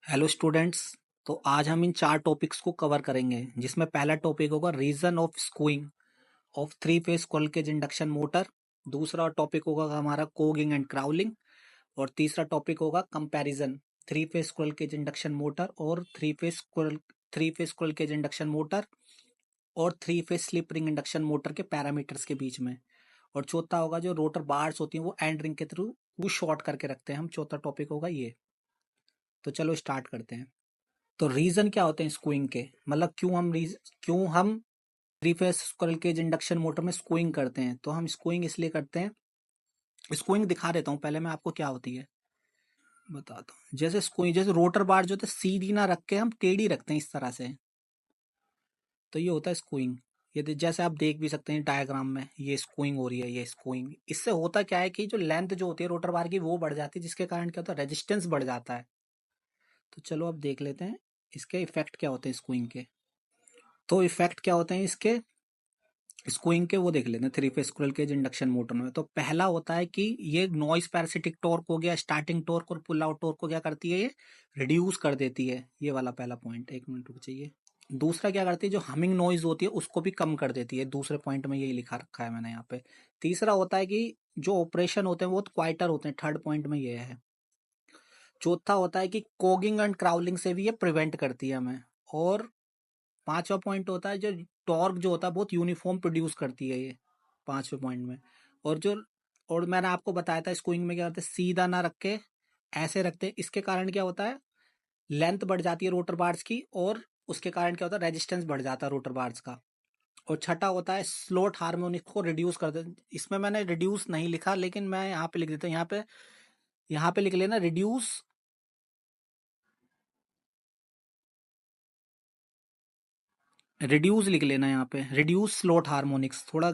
Hello students. तो आज हम इन चार टॉपिक्स को कवर करेंगे, जिसमें पहला टॉपिक होगा reason of skewing of three phase squirrel cage induction motor. दूसरा टॉपिक होगा हमारा कोगिंग एंड क्राउलिंग। और तीसरा टॉपिक होगा comparison three phase squirrel cage induction motor और three phase squirrel cage induction motor और three phase slip ring induction motor के parameters के बीच में। और चौथा होगा जो रोटर बार्स होती हैं वो एंड रिंग के थ्रू वो शॉर्ट करके रखते हैं हम। चौथा टॉपिक होगा ये। तो चलो स्टार्ट करते हैं। तो रीजन क्या होते हैं स्क्रूइंग के, मतलब क्यों हम three phase squirrel cage induction motor में स्क्रूइंग करते हैं। तो हम स्क्रूइंग इसलिए करते हैं, स्क्रूइंग दिखा देता हूँ पहले मैं आपको क्या होती है बताता हूँ। जैसे स्क्रूइंग, जैसे रोटर बार जो होता है सीधी ना रख के हम टेढ़ी रखते हैं इस तरह से, तो ये होता है स्क्रूइंग। जैसे आप देख भी सकते हैं डायग्राम में, ये स्क्रूइंग हो रही है, ये स्क्रूइंग। इससे होता क्या है कि जो लेंथ जो होती है रोटर बार की वो बढ़ जाती है, जिसके कारण क्या होता है रेजिस्टेंस बढ़ जाता है। तो चलो अब देख लेते हैं इसके इफेक्ट क्या होते हैं स्क्रूइंग के। तो इफेक्ट क्या होते हैं इसके स्क्रूइंग के, वो देख लेते हैं three phase squirrel cage induction motor में। तो पहला होता है कि ये नॉइज पैरासिटिक टॉर्क हो गया, स्टार्टिंग टॉर्क और पुल आउट टॉर्क को क्या करती है, ये रिड्यूस कर देती है। ये वाला पहला पॉइंट, एक मिनट रुक चाहिए। दूसरा क्या करती है, जो हमिंग नॉइज होती है उसको भी कम कर देती है। दूसरे पॉइंट में यही लिखा रखा है मैंने यहाँ पे। तीसरा होता है कि जो ऑपरेशन होते हैं वो क्वाइटर होते हैं, थर्ड पॉइंट में ये है। चौथा होता है कि कोगिंग एंड क्राउलिंग से भी ये प्रिवेंट करती है हमें। और पांचवा पॉइंट होता है जो टॉर्क जो होता है बहुत यूनिफॉर्म प्रोड्यूस करती है ये, पांचवे पॉइंट में। और जो और मैंने आपको बताया था स्क्रूइंग में क्या होता है, सीधा ना रख के ऐसे रखते हैं। इसके कारण क्या होता है, लेंथ बढ़ जाती है रोटर बार्स की, और उसके कारण क्या होता है रेजिस्टेंस बढ़ जाता है रोटर बार्स का। और छठा होता है स्लोट हार्मोनिक को रिड्यूस कर दे। इसमें मैंने रिड्यूस नहीं लिखा, लेकिन मैं यहाँ पे लिख देता हूँ। यहाँ पे लिख लेना रिड्यूस, रिड्यूस लिख लेना यहाँ पे, रिड्यूस स्लोट हार्मोनिक्स थोड़ा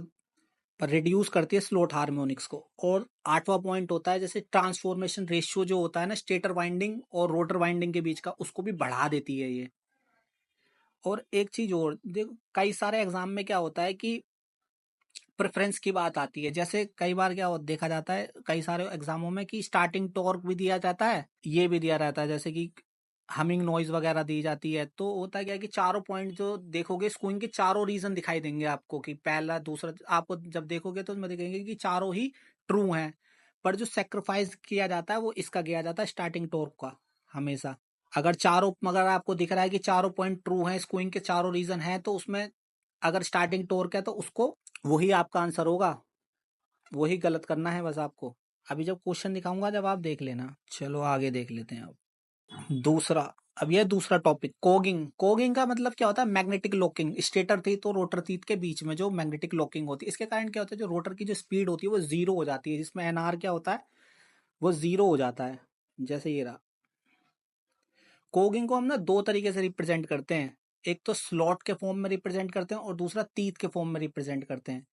पर रिड्यूस करती है स्लोट हार्मोनिक्स को। और आठवां पॉइंट होता है जैसे ट्रांसफॉर्मेशन रेशियो जो होता है ना स्टेटर वाइंडिंग और रोटर वाइंडिंग के बीच का, उसको भी बढ़ा देती है ये। और एक चीज और देखो, कई सारे एग्जाम में क्या होता है कि प्रेफरेंस की बात आती है। जैसे कई बार देखा जाता है कई सारे एग्जामों में कि स्टार्टिंग टॉर्क भी दिया जाता है, ये भी दिया रहता है, जैसे कि हमिंग नॉइज वगैरह दी जाती है। तो होता क्या है कि चारों पॉइंट जो देखोगे स्क्रूइंग के, चारों रीजन दिखाई देंगे आपको कि पहला दूसरा, आपको जब देखोगे तो उसमें देखेंगे कि चारों ही ट्रू हैं। पर जो सेक्रीफाइस किया जाता है वो इसका किया जाता है स्टार्टिंग टॉर्क का हमेशा। अगर आपको दिख रहा है कि चारों पॉइंट ट्रू हैं, स्क्रूइंग के चारों रीजन हैं, तो उसमें अगर स्टार्टिंग टॉर्क है तो उसको वही आपका आंसर होगा, वही गलत करना है बस आपको। अभी जब क्वेश्चन दिखाऊंगा जब आप देख लेना। चलो आगे देख लेते हैं अब दूसरा। अब यह दूसरा टॉपिक कोगिंग। कोगिंग का मतलब क्या होता है, मैग्नेटिक लॉकिंग स्टेटर टीथ और रोटर टीथ के बीच में जो मैग्नेटिक लॉकिंग होती है। इसके कारण क्या होता है, जो रोटर की जो स्पीड होती है वो जीरो हो जाती है, जिसमें एनआर क्या होता है वो जीरो हो जाता है। जैसे ये रहा। कोगिंग को हम ना दो तरीके से रिप्रेजेंट करते हैं, एक तो स्लॉट के फॉर्म में रिप्रेजेंट करते हैं और दूसरा तीत के फॉर्म में रिप्रेजेंट करते हैं।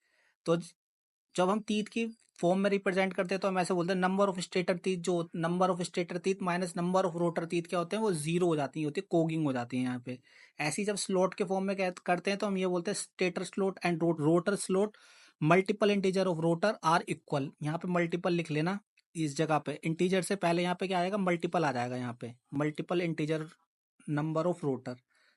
तो जब हम तीत की फॉर्म में रिप्रेजेंट करते हैं तो हम ऐसे बोलते हैं नंबर ऑफ स्टेटर तीत, जो नंबर ऑफ स्टेटर तीत माइनस नंबर ऑफ रोटर तीत क्या होते हैं वो जीरो हो जाती होती है, कोगिंग हो जाती है यहाँ पे। ऐसे ही जब स्लॉट के फॉर्म में करते हैं तो हम ये बोलते हैं stator slot and rotor slot multiple integer of rotor are equal. यहाँ पे मल्टीपल लिख लेना, इस जगह पे इंटीजर से पहले यहाँ पे क्या आएगा, मल्टीपल आ जाएगा। यहाँ पे multiple integer number of rotor,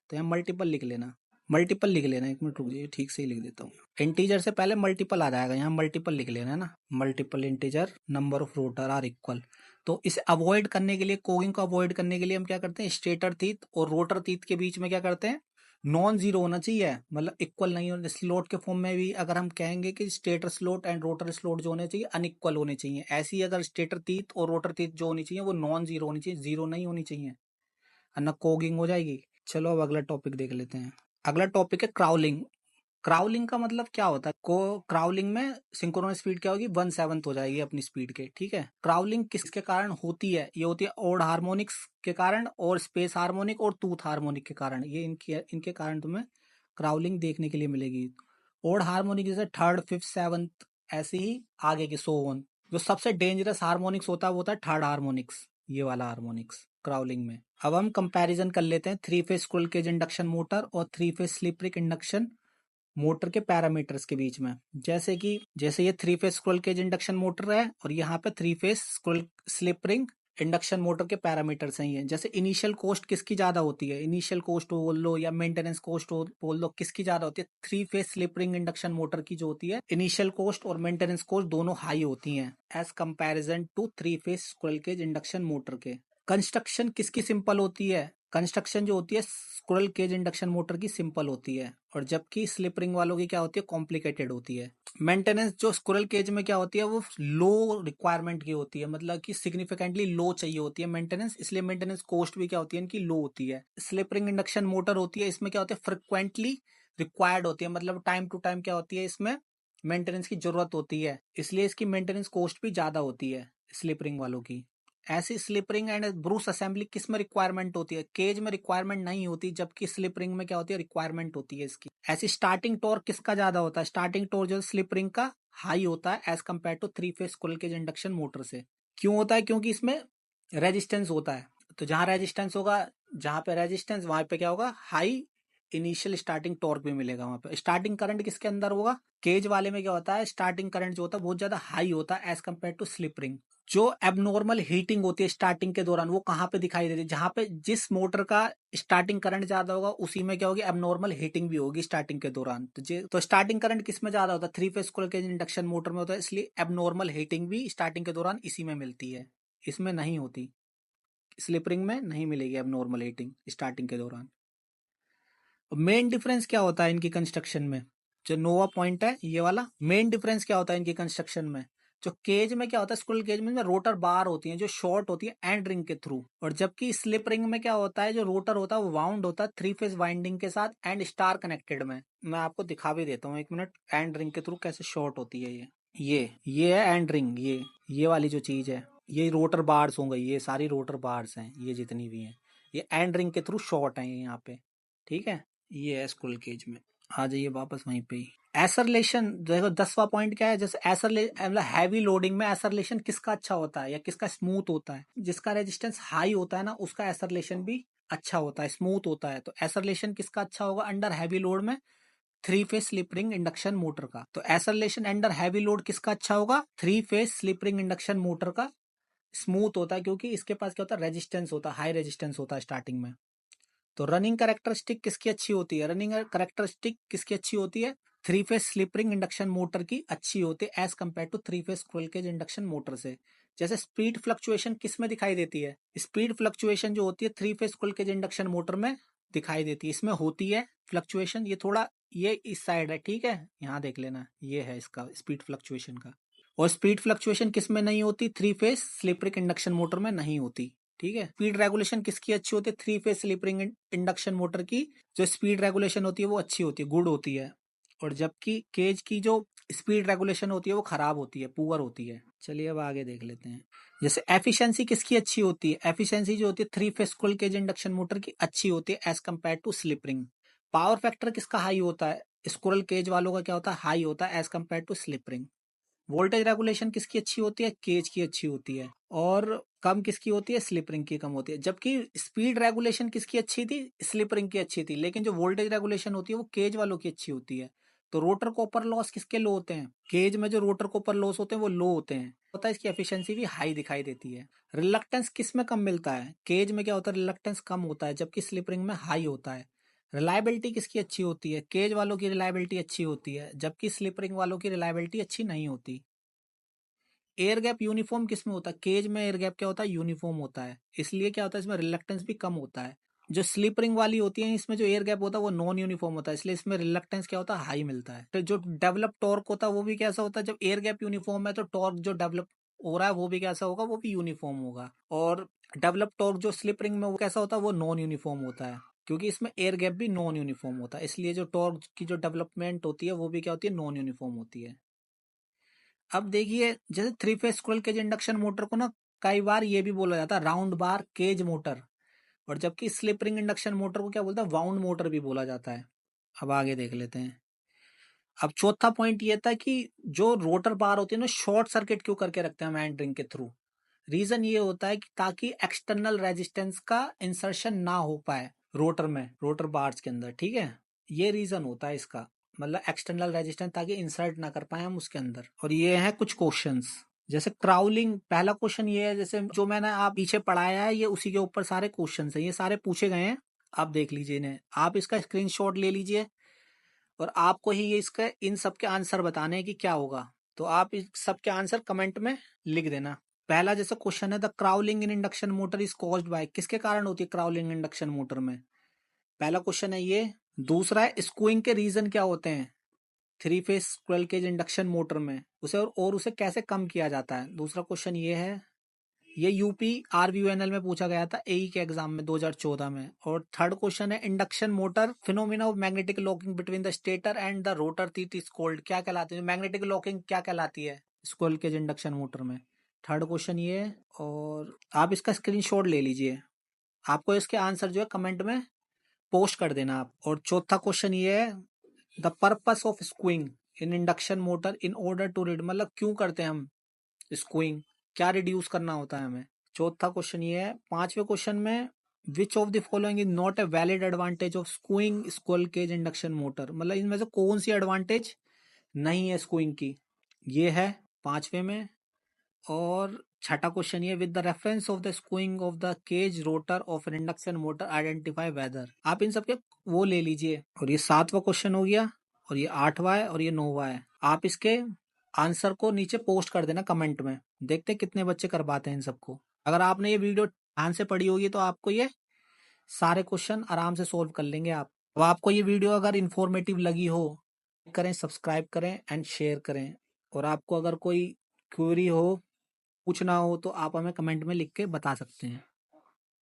तो यहाँ मल्टीपल लिख लेना। मल्टीपल लिख लेना, एक मिनट रुक जाइए ठीक से ही लिख देता हूँ। इंटीजर से पहले मल्टीपल आ जाएगा, यहाँ मल्टीपल लिख लेना है ना, multiple integer number of rotor are equal. तो इसे अवॉइड करने के लिए, कोगिंग को अवॉइड करने के लिए हम क्या करते हैं, स्टेटर तीत और रोटर तीत के बीच में क्या करते हैं, नॉन जीरो होना चाहिए, मतलब इक्वल नहीं होना। स्लोट के फॉर्म में भी अगर हम कहेंगे कि stator slot and rotor slot जो होने चाहिए अनइक्वल होने चाहिए, ऐसी अगर स्टेटर तीत और रोटर तीत जो होनी चाहिए वो नॉन जीरो होनी चाहिए, जीरो नहीं होनी चाहिए, वरना कोगिंग हो जाएगी। चलो अब अगला टॉपिक देख लेते हैं। अगला टॉपिक है क्राउलिंग। क्राउलिंग का मतलब क्या होता है, को क्राउलिंग में सिंक्रोनस स्पीड क्या होगी, 1/7 हो जाएगी अपनी स्पीड के, ठीक है। क्राउलिंग किसके कारण होती है, ये होती है ओड हार्मोनिक्स के कारण और स्पेस हार्मोनिक और टूथ हार्मोनिक के कारण। ये इनके इनके कारण तुम्हें क्राउलिंग देखने के लिए मिलेगी। ओड हार्मोनिक जैसे थर्ड फिफ्थ सेवंथ, ऐसे ही आगे के सो ऑन। जो सबसे डेंजरस हार्मोनिक्स होता है वो होता है थर्ड हार्मोनिक्स, ये वाला हार्मोनिक्स क्राउलिंग में। अब हम कंपैरिजन कर लेते हैं three phase squirrel cage induction motor और three phase slip ring induction motor के पैरामीटर्स के बीच में। जैसे ये three phase squirrel cage induction motor है और यहाँ पे three phase squirrel slip ring induction motor के पैरामीटर्स हैं ये। जैसे इनिशियल कॉस्ट किसकी ज्यादा होती है, इनिशियल कॉस्ट बोल लो या मेंटेनेंस कॉस्ट बोल लो, किसकी ज्यादा होती है? 3 phase slip ring induction motor की जो होती है, इनिशियल कॉस्ट और मेंटेनेंस कॉस्ट दोनों हाई होती हैं as comparison to 3 phase squirrel cage induction motor के। कंस्ट्रक्शन किसकी सिंपल होती है? कंस्ट्रक्शन जो होती है स्क्विरल केज इंडक्शन मोटर की सिंपल होती है, और जबकि स्लिप रिंग वालों की क्या होती है? कॉम्प्लिकेटेड होती है। मेंटेनेंस जो स्क्विरल केज में क्या होती है, वो लो रिक्वायरमेंट की होती है, मतलब कि सिग्निफिकेंटली लो चाहिए होती है मेंटेनेंस, इसलिए मेंटेनेंस कॉस्ट भी क्या होती है इनकी लो होती है। स्लिप रिंग इंडक्शन मोटर होती है, इसमें क्या होता है? फ्रिक्वेंटली रिक्वायर्ड होती है, मतलब टाइम टू टाइम क्या होती है इसमें मेंटेनेंस की जरूरत होती है, इसलिए इसकी मेंटेनेंस कॉस्ट भी ज्यादा होती है स्लिप रिंग वालों की। ऐसी slip ring and Bruce assembly किस में रिक्वायरमेंट होती है? केज में रिक्वायरमेंट नहीं होती, जबकि स्लिप रिंग में क्या होती है? रिक्वायरमेंट होती है इसकी। ऐसी स्टार्टिंग टॉर्क किसका ज्यादा होता है? स्टार्टिंग टॉर्क जो स्लिप रिंग का हाई होता है as compare to 3 phase squirrel cage induction motor से। क्यों होता है? क्योंकि इसमें रेजिस्टेंस होता है, तो जहां रेजिस्टेंस होगा, जहां पे रेजिस्टेंस वहां पे क्या होगा? हाई इनिशियल स्टार्टिंग टॉर्क भी मिलेगा वहां पे। स्टार्टिंग करंट किसके अंदर होगा? केज वाले में क्या होता है? स्टार्टिंग करंट जो होता है बहुत ज्यादा हाई होता है as compare to slip ring. जो एबनॉर्मल हीटिंग होती है स्टार्टिंग के दौरान, वो कहाँ पे दिखाई देती है? जहां पे जिस मोटर का स्टार्टिंग करंट ज्यादा होगा उसी में क्या होगी? एबनॉर्मल हीटिंग भी होगी स्टार्टिंग के दौरान। तो स्टार्टिंग करंट किस में ज्यादा होता है? 3 phase squirrel cage induction motor में होता है, इसलिए एबनॉर्मल हीटिंग भी स्टार्टिंग के दौरान इसी में मिलती है, इसमें नहीं होती। स्लिप रिंग में नहीं मिलेगी एबनॉर्मल हीटिंग स्टार्टिंग के दौरान। मेन डिफरेंस क्या होता है इनकी कंस्ट्रक्शन में? जो नोवा पॉइंट है ये वाला, मेन डिफरेंस क्या होता है इनकी कंस्ट्रक्शन में? जो केज में क्या होता है, स्क्विरल केज में रोटर बार होती है जो शॉर्ट होती है एंड रिंग के थ्रू, और जबकि स्लिप रिंग में क्या होता है, जो रोटर होता है वो वाउंड होता है 3 फेज वाइंडिंग के साथ एंड स्टार कनेक्टेड में। मैं आपको दिखा भी देता हूँ, एक मिनट, एंड रिंग के थ्रू कैसे शॉर्ट होती है ये है एंड रिंग, ये वाली जो चीज है, ये रोटर बार्स होंगे, ये सारी रोटर बार्स हैं, ये जितनी भी हैं, ये एंड रिंग के थ्रू शॉर्ट है यहाँ पे, ठीक है। ये है स्क्विरल केज में। आ जाइए वापस वहीं पे ही। एसरलेशन देखो, 10वां पॉइंट क्या है? जैसे मतलब हैवी लोडिंग में एसरलेशन किसका अच्छा होता है या किसका स्मूथ होता है? जिसका रेजिस्टेंस हाई होता है ना, उसका एसरलेशन भी अच्छा होता है, स्मूथ होता है। तो एसरलेशन किसका अच्छा होगा अंडर हैवी लोड में? 3 phase slip ring induction motor का। तो एसरलेशन अंडर हैवी लोड किसका अच्छा होगा? 3 phase slip ring induction motor का स्मूथ होता है, क्योंकि इसके पास क्या होता है? रेजिस्टेंस होता है, हाई रेजिस्टेंस होता है स्टार्टिंग में। तो रनिंग कैरेक्टरिस्टिक किसकी अच्छी होती है? रनिंग कैरेक्टरिस्टिक किसकी अच्छी होती है? 3 phase slip ring induction motor की अच्छी होती है as compare to 3 phase squirrel cage induction motor से। जैसे स्पीड फ्लक्चुएशन किस में दिखाई देती है? स्पीड फ्लक्चुएशन जो होती है 3 phase squirrel cage induction motor में दिखाई देती है, इसमें होती है फ्लक्चुएशन। ये थोड़ा ये इस साइड है, ठीक है, यहाँ देख लेना, ये है इसका स्पीड फ्लक्चुएशन का। और स्पीड फ्लक्चुएशन किस में नहीं होती? 3 phase slip ring induction motor में नहीं होती, ठीक है। स्पीड रेगुलेशन किसकी अच्छी होती है? 3 phase slip ring induction motor की जो स्पीड रेगुलेशन होती है वो अच्छी होती है, गुड होती है, और जबकि केज की जो स्पीड रेगुलेशन होती है वो खराब होती है, पुअर होती है। चलिए अब आगे देख लेते हैं। जैसे एफिशिएंसी किसकी अच्छी होती है? एफिशिएंसी जो होती है 3 phase squirrel cage induction motor की अच्छी होती है as compare to slip ring. Power factor किसका हाई होता है? स्क्विरल केज वालों का क्या होता है? हाई होता है as compare to slip ring. Voltage regulation किसकी अच्छी होती है? केज की अच्छी होती है। और कम किसकी होती है? स्लिप रिंग की कम होती है। जबकि स्पीड रेगुलेशन किसकी अच्छी थी? स्लिप रिंग की अच्छी थी, लेकिन जो वोल्टेज रेगुलेशन होती है वो केज वालों की अच्छी होती है। तो रोटर कॉपर लॉस किसके लो होते हैं? केज में जो रोटर कॉपर लॉस होते हैं वो लो होते हैं, होता है, इसकी एफिशिएंसी भी हाई दिखाई देती है। रिलक्टेंस किस में कम मिलता है? केज में क्या होता है? रिलक्टेंस कम होता है, जबकि स्लिप रिंग में हाई होता है। रिलायबिलिटी किसकी अच्छी होती है? केज वालों की रिलायबिलिटी अच्छी होती है, जबकि स्लिप रिंग वालों की रिलायबिलिटी अच्छी नहीं होती। एयर गैप यूनिफॉर्म किसमें होता है? केज में एयर गैप क्या होता है? यूनिफॉर्म होता है, इसलिए क्या होता है? इसमें रिलक्टेंस भी कम होता है। जो स्लिप रिंग वाली होती है इसमें जो एयर गैप होता है वो नॉन यूनिफॉर्म होता है, इसलिए इसमें रिलक्टेंस क्या होता है? हाई मिलता है। तो जो डेवलप टॉर्क होता है वो भी कैसा होता है? जब एयर गैप यूनिफॉर्म है तो टॉर्क जो डेवलप हो रहा है वो भी कैसा होगा? वो भी यूनिफॉर्म होगा। और डेवलप टॉर्क जो स्लिप रिंग में वो कैसा होता है? वो नॉन यूनिफॉर्म होता है, क्योंकि इसमें एयर गैप भी नॉन यूनिफॉर्म होता है, इसलिए जो टॉर्क की जो डेवलपमेंट होती है वो भी क्या होती है? नॉन यूनिफॉर्म होती है। अब देखिए, जैसे 3 phase squirrel cage induction motor को ना कई बार ये भी बोला जाता है राउंड बार केज मोटर, और जबकि स्लिप रिंग इंडक्शन मोटर को क्या बोलता है? वाउंड मोटर भी बोला जाता है। अब आगे देख लेते हैं। अब चौथा पॉइंट ये था कि जो रोटर बार होती है ना, शॉर्ट सर्किट क्यों करके रखते हैं हैंड रिंग के थ्रू? रीजन ये होता है कि ताकि एक्सटर्नल रेजिस्टेंस का इंसर्शन ना हो पाए रोटर में, रोटर बार्स के अंदर, ठीक है। ये रीजन होता है इसका, मतलब एक्सटर्नल रेजिस्टेंस ताकि इंसर्ट ना कर पाए हम उसके अंदर। और ये हैं कुछ क्वेश्चंस। जैसे क्राउलिंग, पहला क्वेश्चन ये है, जैसे जो मैंने आप पीछे पढ़ाया है ये उसी के ऊपर सारे क्वेश्चन हैं, ये सारे पूछे गए हैं, आप देख लीजिए इन्हें, आप इसका स्क्रीनशॉट ले लीजिए और आपको ही ये इसका इन सब के आंसर बताने हैं कि क्या होगा। तो आप इस सब के आंसर कमेंट में लिख देना। पहला जैसे क्वेश्चन है, the crawling in induction motor is caused by, किसके कारण होती है क्राउलिंग इंडक्शन मोटर में? पहला क्वेश्चन है ये। दूसरा है स्क्रूइंग के रीजन क्या होते हैं three phase squirrel cage induction motor में, उसे और उसे कैसे कम किया जाता है? दूसरा क्वेश्चन ये है, ये यूपी आरवीयूएनएल में पूछा गया था एई के एग्जाम में 2014 में। और थर्ड क्वेश्चन है, induction motor phenomena of magnetic locking between the stator and the rotor teeth is called, क्या कहलाती है मैग्नेटिक लॉकिंग, क्या कहलाती है स्क्विरल केज इंडक्शन मोटर में? थर्ड क्वेश्चन ये है, और आप इसका स्क्रीनशॉट ले लीजिए, आपको इसके आंसर जो है कमेंट में पोस्ट कर देना आप। और चौथा क्वेश्चन ये है, the purpose of skewing in induction motor in order to read, मतलब क्यों करते हैं हम स्क्रूइंग, क्या रिड्यूस करना होता है हमें? चौथा क्वेश्चन ये है। पांचवें क्वेश्चन में, which of the following is not a valid advantage of skewing squirrel cage induction motor, मतलब इनमें से कौन सी एडवांटेज नहीं है स्क्रूइंग की, ये है पांचवे में। और छठा क्वेश्चन ये, with the reference of the skewing of the cage rotor of an induction motor identify whether, आप इन सबके वो ले लीजिए। और ये सातवां क्वेश्चन हो गया, और ये आठवां है, और ये नौवां है। आप इसके आंसर को नीचे पोस्ट कर देना कमेंट में, देखते हैं कितने बच्चे कर पाते हैं इन सबको। अगर आपने ये वीडियो ध्यान से पढ़ी होगी तो आपको ये सारे क्वेश्चन आराम से सोल्व कर लेंगे आप। अब आपको ये वीडियो अगर इन्फॉर्मेटिव लगी हो, करें, सब्सक्राइब करें एंड शेयर करें। और आपको अगर कोई क्वेरी हो, पूछना हो, तो आप हमें कमेंट में लिख के बता सकते हैं।